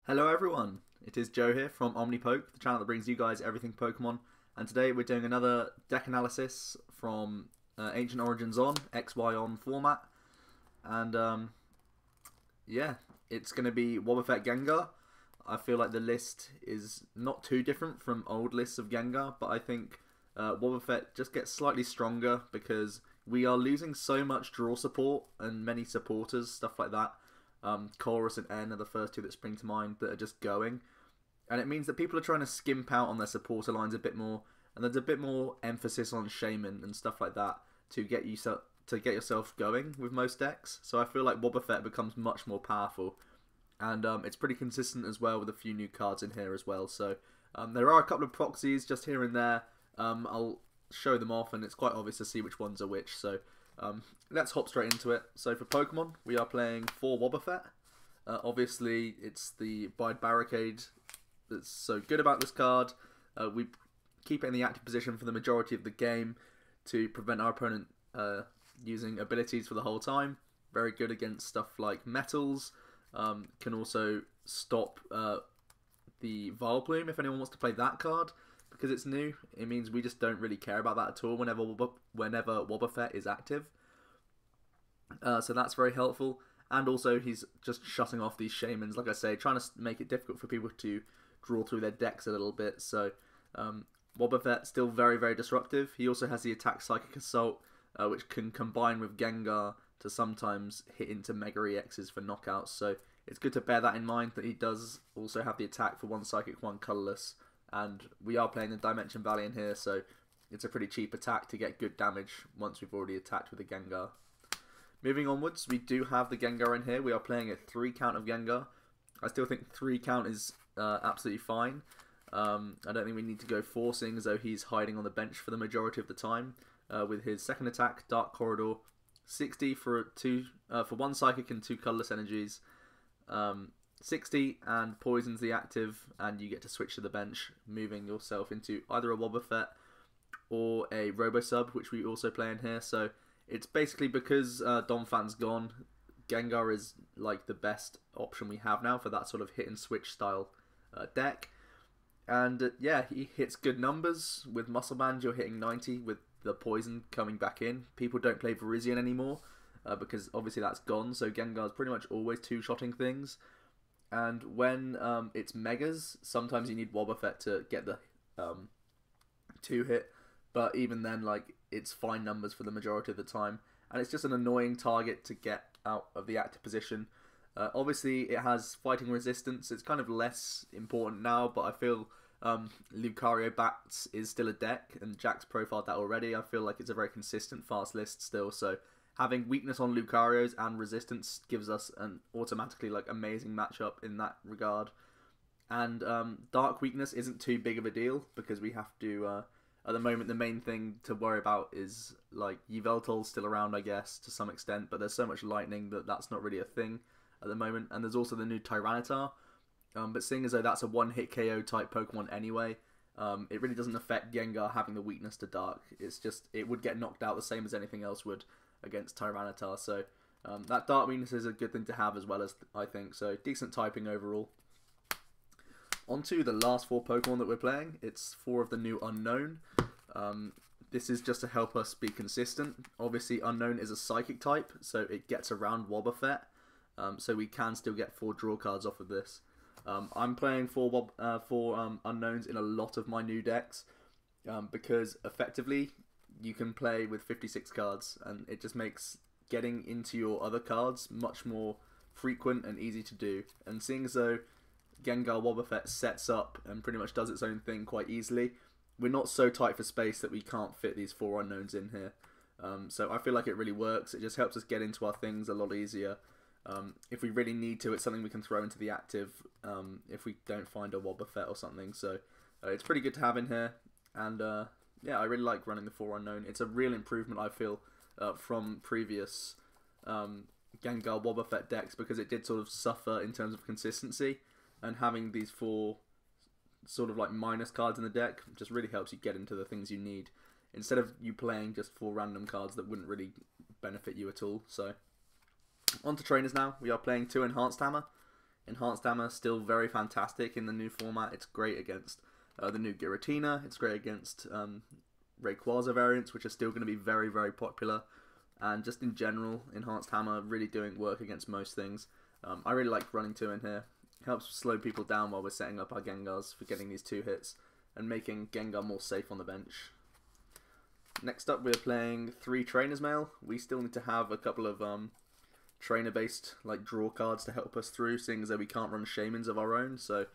Hello everyone, it is Joe here from OmniPoke, the channel that brings you guys everything Pokemon, and today we're doing another deck analysis from Ancient Origins on, XY on format, and yeah, it's going to be Wobbuffet Gengar. I feel like the list is not too different from old lists of Gengar, but I think Wobbuffet just gets slightly stronger because we are losing so much draw support and many supporters, stuff like that. Chorus and N are the first two that spring to mind that are just going. And it means that people are trying to skimp out on their supporter lines a bit more, and there's a bit more emphasis on Shaman and stuff like that to get yourself going with most decks. So I feel like Wobbuffet becomes much more powerful, and it's pretty consistent as well with a few new cards in here as well. So there are a couple of proxies just here and there. I'll show them off, and it's quite obvious to see which ones are which. So let's hop straight into it. So for Pokemon, we are playing 4 Wobbuffet. Obviously, it's the Bide Barricade that's so good about this card. We keep it in the active position for the majority of the game to prevent our opponent using abilities for the whole time. Very good against stuff like metals. Can also stop the Vileplume if anyone wants to play that card. Because it's new, it means we just don't really care about that at all whenever Wobbuffet is active. So that's very helpful. And also he's just shutting off these Shamans, like I say, trying to make it difficult for people to draw through their decks a little bit. So Wobbuffet still very, very disruptive. He also has the attack Psychic Assault, which can combine with Gengar to sometimes hit into Mega EXs for knockouts. So it's good to bear that in mind, that he does also have the attack for 1 Psychic, 1 Colourless. And we are playing the Dimension Valley in here, so it's a pretty cheap attack to get good damage once we've already attacked with a Gengar. Moving onwards, we do have the Gengar in here. We are playing a 3 count of Gengar. I still think 3 count is absolutely fine. I don't think we need to go 4, seeing as though he's hiding on the bench for the majority of the time. With his second attack, Dark Corridor, 60 for 1 Psychic and 2 Colourless energies. 60 and poisons the active, and you get to switch to the bench, moving yourself into either a Wobbuffet or a Robosub, which we also play in here. So it's basically because Donphan's gone, Gengar is like the best option we have now for that sort of hit and switch style deck. And yeah, he hits good numbers. With Muscle Band, you're hitting 90 with the poison coming back in. People don't play Virizion anymore because obviously that's gone, so Gengar's pretty much always two-shotting things. And when it's Megas, sometimes you need Wobbuffet to get the 2-hit, but even then, like, it's fine numbers for the majority of the time, and it's just an annoying target to get out of the active position. Obviously, it has fighting resistance. It's kind of less important now, but I feel Lucario Bats is still a deck, and Jack's profiled that already. I feel like it's a very consistent fast list still, so having weakness on Lucarios and resistance gives us an automatically like amazing matchup in that regard. And dark weakness isn't too big of a deal because we have to, at the moment, the main thing to worry about is like Yveltal's still around, I guess, to some extent, but there's so much lightning that that's not really a thing at the moment. And there's also the new Tyranitar, but seeing as though that's a one-hit KO type Pokemon anyway, it really doesn't affect Gengar having the weakness to dark. It's just, it would get knocked out the same as anything else would against Tyranitar, so that dark weakness is a good thing to have as well, as I think, so decent typing overall. On to the last 4 Pokemon that we're playing. It's 4 of the new Unknown. This is just to help us be consistent. Obviously Unknown is a Psychic type, so it gets around Wobbuffet, so we can still get 4 draw cards off of this. I'm playing 4 Unknowns in a lot of my new decks because effectively you can play with 56 cards, and it just makes getting into your other cards much more frequent and easy to do. And seeing as though Gengar Wobbuffet sets up and pretty much does its own thing quite easily, we're not so tight for space that we can't fit these 4 Unknowns in here. So I feel like it really works. It just helps us get into our things a lot easier. If we really need to, it's something we can throw into the active if we don't find a Wobbuffet or something. So it's pretty good to have in here, and yeah, I really like running the 4 Unknown. It's a real improvement, I feel, from previous Gengar Wobbuffet decks, because it did sort of suffer in terms of consistency, and having these 4 sort of like minus cards in the deck just really helps you get into the things you need, instead of you playing just 4 random cards that wouldn't really benefit you at all. So on to trainers now. We are playing 2 Enhanced Hammer. Enhanced Hammer, still very fantastic in the new format. It's great against the new Giratina. It's great against Rayquaza variants, which are still going to be very, very popular. And just in general, Enhanced Hammer really doing work against most things. I really like running 2 in here. It helps slow people down while we're setting up our Gengars for getting these 2 hits and making Gengar more safe on the bench. Next up, we're playing 3 Trainer's Mail. We still need to have a couple of trainer-based like draw cards to help us through, seeing as though we can't run Shaymins of our own. So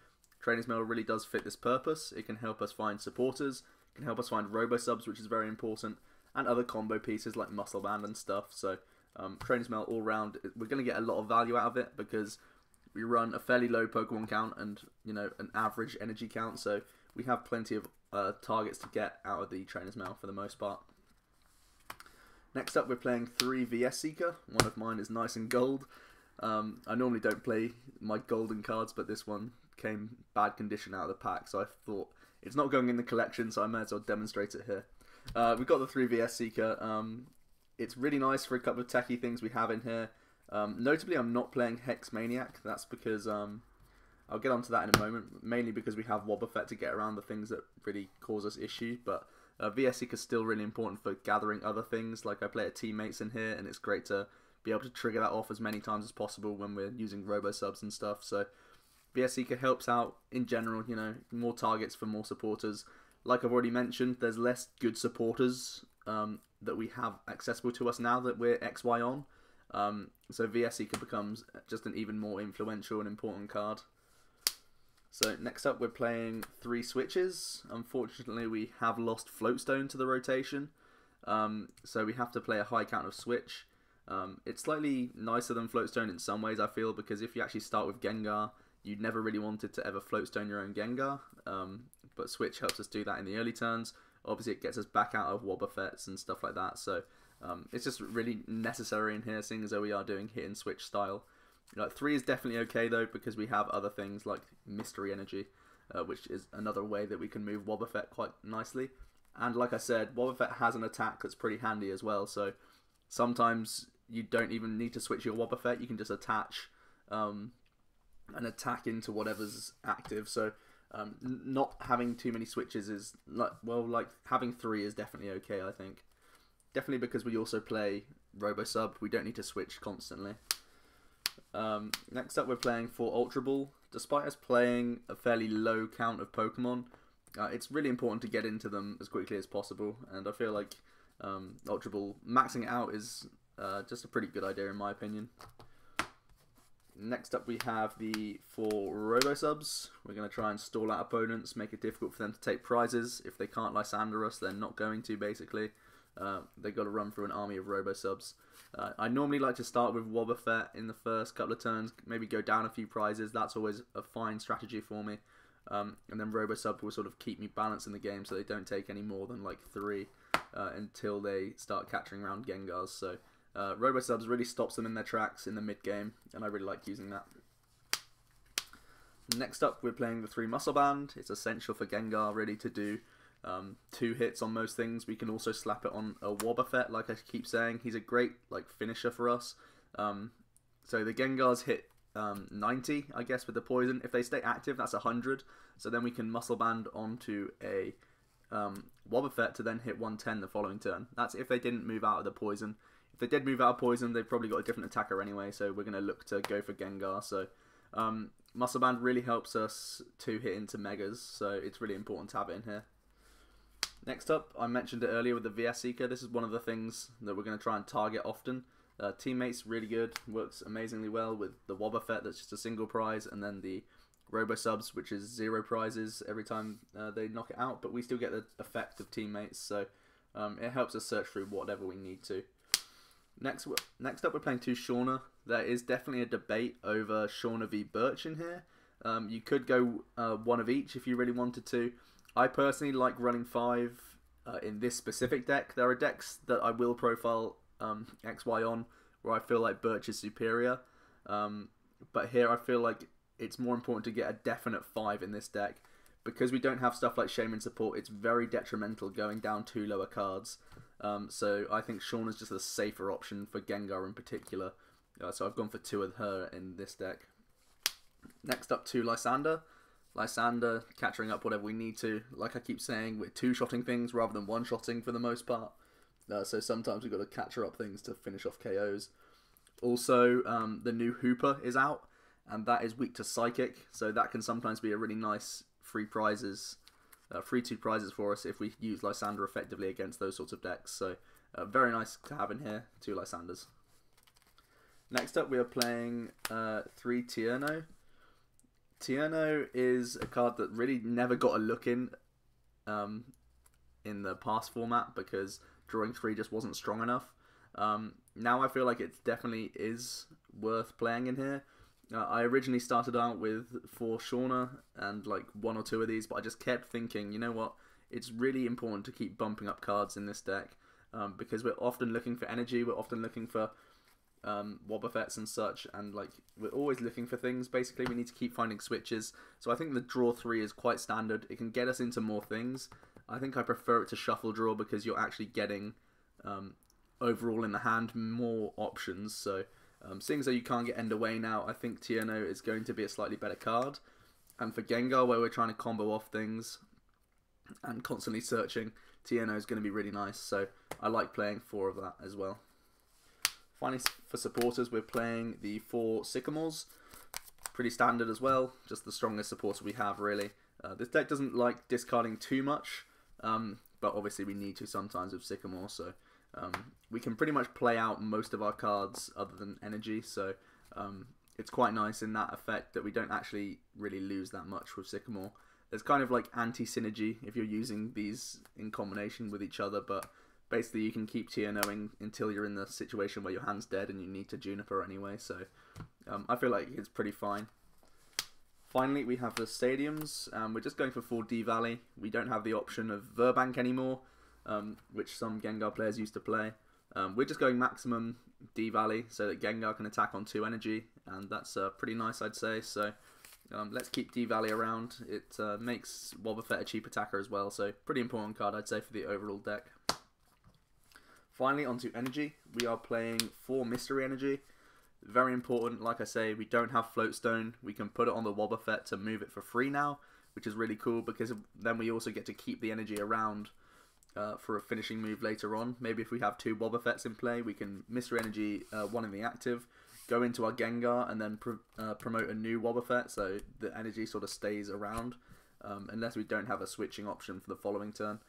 Trainer's Mail really does fit this purpose. It can help us find supporters, it can help us find Robo-Subs, which is very important, and other combo pieces like Muscle Band and stuff. So Trainer's Mail all round, we're going to get a lot of value out of it because we run a fairly low Pokemon count and, you know, an average energy count. So we have plenty of targets to get out of the Trainer's Mail for the most part. Next up, we're playing 3 VS Seeker. One of mine is nice and gold. I normally don't play my golden cards, but this one came bad condition out of the pack, so I thought it's not going in the collection, so I may as well demonstrate it here. We've got the 3 VS Seeker. It's really nice for a couple of techie things we have in here. Notably, I'm not playing Hex Maniac. That's because, I'll get onto that in a moment, mainly because we have Wobbuffet to get around the things that really cause us issue, but VS Seeker is still really important for gathering other things. Like I play a Teammates in here, and it's great to be able to trigger that off as many times as possible when we're using Robo-Subs and stuff. So VS Seeker helps out in general, you know, more targets for more supporters. Like I've already mentioned, there's less good supporters that we have accessible to us now that we're XY on. So VS Seeker becomes just an even more influential and important card. So next up, we're playing 3 switches. Unfortunately, we have lost Floatstone to the rotation, so we have to play a high count of switch. It's slightly nicer than Floatstone in some ways, I feel, because if you actually start with Gengar, you'd never really wanted to ever Floatstone your own Gengar, but switch helps us do that in the early turns. Obviously, it gets us back out of Wobbuffets and stuff like that, so it's just really necessary in here, seeing as though we are doing hit and switch style. Like 3 is definitely okay though, because we have other things like Mystery Energy, which is another way that we can move Wobbuffet quite nicely. And like I said, Wobbuffet has an attack that's pretty handy as well, so sometimes you don't even need to switch your Wobbuffet, you can just attach an attack into whatever's active. So not having too many switches is, like having 3 is definitely okay, I think. Definitely because we also play Robo-Sub, we don't need to switch constantly. Next up, we're playing 4 Ultra Ball. Despite us playing a fairly low count of Pokemon, it's really important to get into them as quickly as possible, and I feel like Ultra Ball, maxing it out is just a pretty good idea in my opinion. Next up, we have the 4 Robo-Subs. We're going to try and stall out opponents, make it difficult for them to take prizes. If they can't Lysander us, they're not going to, basically. They've got to run through an army of Robo-Subs. I normally like to start with Wobbuffet in the first couple of turns, maybe go down a few prizes. That's always a fine strategy for me. And then Robo-Sub will sort of keep me balanced in the game so they don't take any more than like 3 until they start catching around Gengars. So Robo-Subs really stops them in their tracks in the mid-game, and I really like using that. Next up, we're playing the 3 Muscle Band. It's essential for Gengar really to do 2 hits on most things. We can also slap it on a Wobbuffet, like I keep saying. He's a great like finisher for us. So the Gengars hit 90, I guess, with the poison. If they stay active, that's 100. So then we can Muscle Band onto a Wobbuffet to then hit 110 the following turn. That's if they didn't move out of the poison. If they did move out of poison, they've probably got a different attacker anyway, so we're going to look to go for Gengar. So Muscle Band really helps us to hit into Megas, so it's really important to have it in here. Next up, I mentioned it earlier with the VS Seeker. This is one of the things that we're going to try and target often. Teammates, really good. Works amazingly well with the Wobbuffet, that's just a single prize, and then the Robo-Subs, which is 0 prizes every time they knock it out, but we still get the effect of Teammates, so it helps us search through whatever we need to. Next up, we're playing 2 Shauna. There is definitely a debate over Shauna v Birch in here. You could go one of each if you really wanted to. I personally like running 5 in this specific deck. There are decks that I will profile XY on where I feel like Birch is superior. But here I feel like it's more important to get a definite 5 in this deck. Because we don't have stuff like Shaymin support, it's very detrimental going down 2 lower cards. So I think Shauna's just a safer option for Gengar in particular. So I've gone for 2 of her in this deck. Next up to Lysander. Lysander capturing up whatever we need to. Like I keep saying, we're two-shotting things rather than one-shotting for the most part. So sometimes we've got to capture up things to finish off KOs. Also, the new Hooper is out, and that is weak to Psychic, so that can sometimes be a really nice free prizes, free 2 prizes for us if we use Lysander effectively against those sorts of decks. So very nice to have in here, 2 Lysanders. Next up we are playing 3 Tierno. Tierno is a card that really never got a look in the past format because drawing 3 just wasn't strong enough. Now I feel like it definitely is worth playing in here. I originally started out with 4 Shauna and like 1 or 2 of these, but I just kept thinking, you know what, it's really important to keep bumping up cards in this deck because we're often looking for energy, we're often looking for Wobbuffets and such, and like we're always looking for things. Basically, we need to keep finding switches. So I think the draw 3 is quite standard. It can get us into more things. I think I prefer it to shuffle draw because you're actually getting overall in the hand more options. So seeing as though you can't get End Away now, I think Tierno is going to be a slightly better card. And for Gengar, where we're trying to combo off things and constantly searching, Tierno is going to be really nice. So I like playing 4 of that as well. Finally, for supporters, we're playing the 4 Sycamores. Pretty standard as well, just the strongest supporter we have, really. This deck doesn't like discarding too much, but obviously we need to sometimes with Sycamore, so we can pretty much play out most of our cards other than energy, so it's quite nice in that effect that we don't actually really lose that much with Sycamore. There's kind of like anti-synergy if you're using these in combination with each other, but basically you can keep Tiernoing until you're in the situation where your hand's dead and you need to Juniper anyway, so I feel like it's pretty fine. Finally, we have the Stadiums. We're just going for 4 D-Valley. We don't have the option of Verbank anymore, which some Gengar players used to play. We're just going maximum D-Valley so that Gengar can attack on 2 energy, and that's pretty nice, I'd say. So let's keep D-Valley around. It makes Wobbuffet a cheap attacker as well, so pretty important card, I'd say, for the overall deck. Finally, onto energy. We are playing 4 Mystery Energy. Very important, like I say, we don't have Floatstone. We can put it on the Wobbuffet to move it for free now, which is really cool because then we also get to keep the energy around for a finishing move later on. Maybe if we have 2 Wobbuffets in play, we can Mystery Energy 1 in the active, go into our Gengar, and then promote a new Wobbuffet, so the energy sort of stays around, unless we don't have a switching option for the following turn.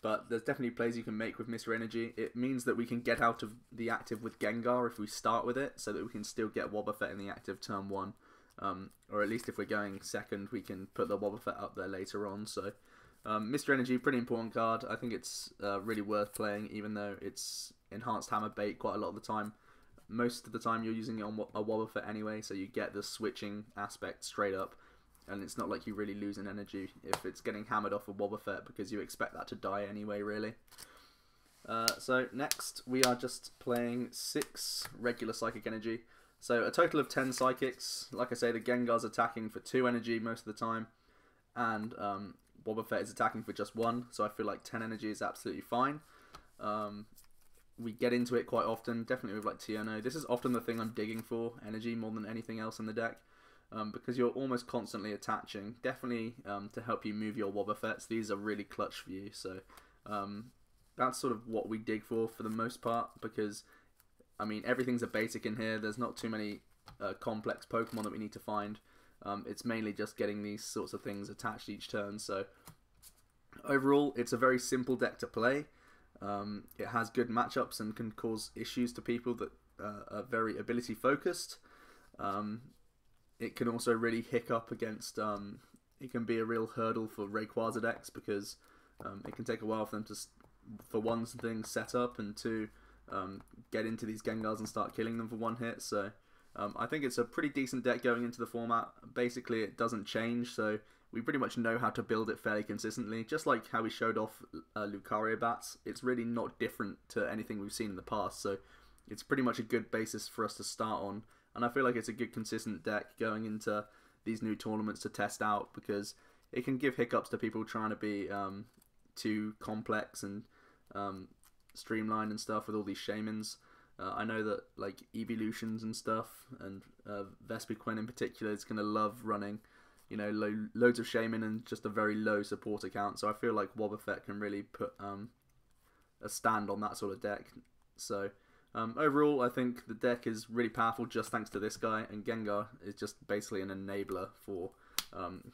But there's definitely plays you can make with Mystery Energy. It means that we can get out of the active with Gengar if we start with it, so that we can still get Wobbuffet in the active turn 1. Or at least if we're going second, we can put the Wobbuffet up there later on. So Mystery Energy, pretty important card. I think it's really worth playing, even though it's enhanced hammer bait quite a lot of the time. Most of the time you're using it on a Wobbuffet anyway, so you get the switching aspect straight up. And it's not like you really lose an energy if it's getting hammered off a Wobbuffet because you expect that to die anyway, really. So next we are just playing 6 regular Psychic Energy. So a total of 10 Psychics. Like I say, the Gengar's attacking for 2 energy most of the time. And Wobbuffet is attacking for just 1. So I feel like 10 energy is absolutely fine. We get into it quite often, definitely with like Tierno. This is often the thing I'm digging for, energy more than anything else in the deck. Because you're almost constantly attaching. Definitely to help you move your Wobbuffets. These are really clutch for you. So that's sort of what we dig for the most part. Because, I mean, everything's a basic in here. There's not too many complex Pokemon that we need to find. It's mainly just getting these sorts of things attached each turn. So overall, it's a very simple deck to play. It has good matchups and can cause issues to people that are very ability focused. It can also really hiccup against, it can be a real hurdle for Rayquaza decks because it can take a while for them to, for one thing, set up, and 2, get into these Gengars and start killing them for 1 hit. So I think it's a pretty decent deck going into the format. Basically, it doesn't change, so we pretty much know how to build it fairly consistently. Just like how we showed off Lucario Bats, it's really not different to anything we've seen in the past, so it's pretty much a good basis for us to start on. And I feel like it's a good consistent deck going into these new tournaments to test out, because it can give hiccups to people trying to be too complex and streamlined and stuff with all these Shaymins. I know that like Evolutions and stuff, and Vespiquen in particular is going to love running, you know, loads of Shaman and just a very low support account. So I feel like Wobbuffet can really put a stand on that sort of deck. So overall, I think the deck is really powerful just thanks to this guy, and Gengar is just basically an enabler for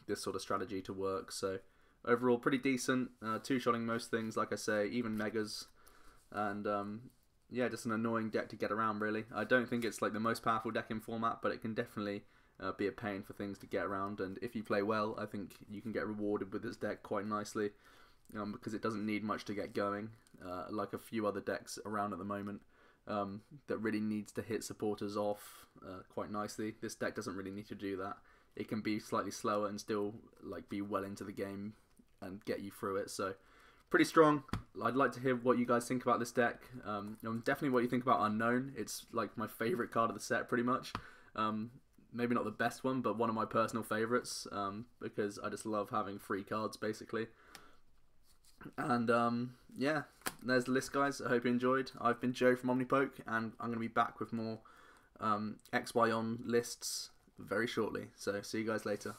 this sort of strategy to work. So overall, pretty decent. Two-shotting most things, like I say, even Megas, and yeah, just an annoying deck to get around, really. I don't think it's like the most powerful deck in format, but it can definitely be a pain for things to get around, and if you play well, I think you can get rewarded with this deck quite nicely, because it doesn't need much to get going, like a few other decks around at the moment that really needs to hit supporters off quite nicely. This deck doesn't really need to do that. It can be slightly slower and still like be well into the game and get you through it, so pretty strong. I'd like to hear what you guys think about this deck. Definitely what you think about Unknown. It's like my favourite card of the set, pretty much. Maybe not the best one, but one of my personal favourites, because I just love having free cards, basically. And yeah, there's the list, guys. I hope you enjoyed. I've been Joe from OmniPoke, and I'm going to be back with more XY on lists very shortly. So see you guys later.